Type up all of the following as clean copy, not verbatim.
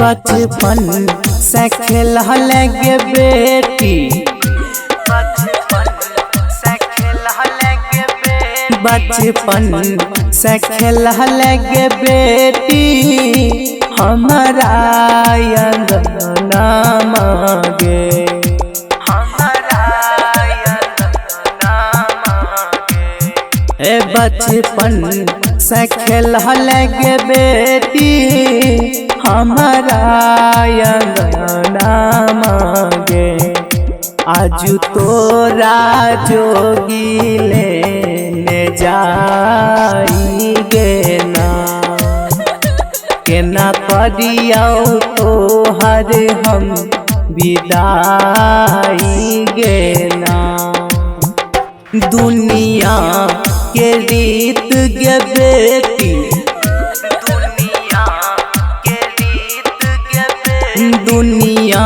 बचपन से खेल लगे बेटी, बचपन से खेल लगे बेटी हमारा अंगना मांगे, बचपन से खेल लगे बेटी हमारा अंगना मांगे। आज तोरा जोगी लेने जाइगे ना, केना करियो तोहर हम विदाइगे ना। दुनिया के रीत गे बेटी, दुनिया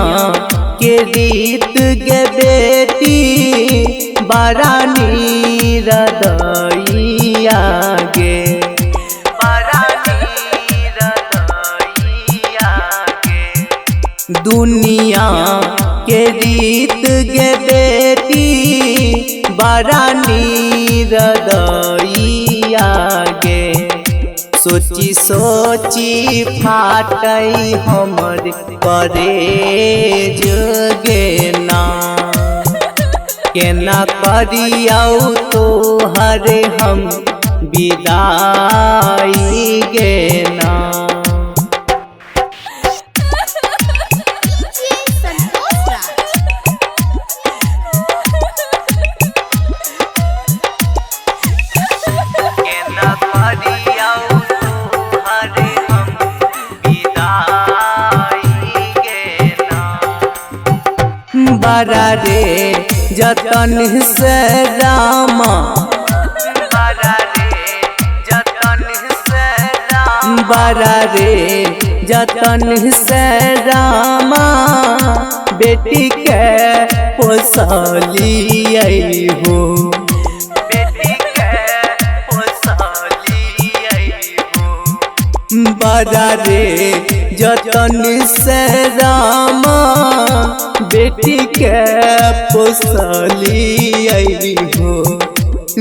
के रीत गे बेटी बड़ा नीरदैया गे, दुनिया के रीत गे बेटी बड़ा नीरदैया गे। सोची सोची फाटई हमर करेज गे ना, केना करियो तोहर हम विदाई गे ना। बड़ा रे जतन से रामा, बड़ा रे जतन से रामा बेटी के पोसलियै हो, बड़ा रे जतन से रामा बेटी के पोसलियै हो।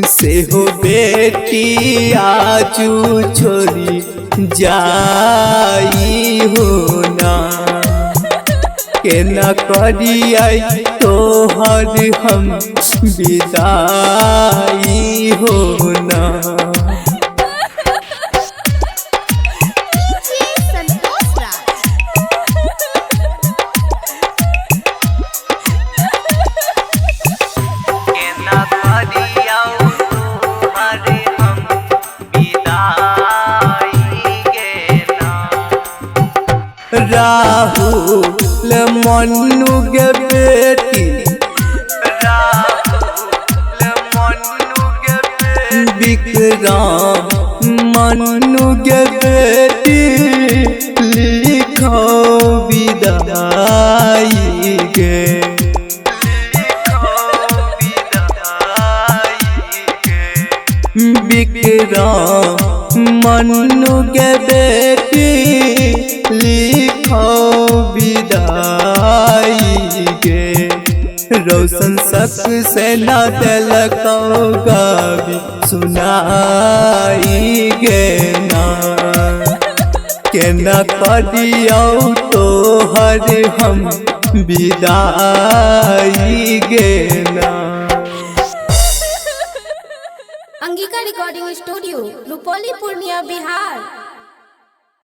से हो बेटी आजू छोड़ी जाई हो ना, केना करियै तोहर हम विदाई हो ना। राहुल मन्नू गे बेटी, विक्रम मन्नू गे बेटी लिखो विदाई गे, विक्रम मन्नू गे बेटी लिखो विदाई गे। रोशन सक से न दिलको गावी सुनाई गे ना, केना करियो तोहर हम विदाई गे ना। Angika recording studio Rupauli Purnia Bihar.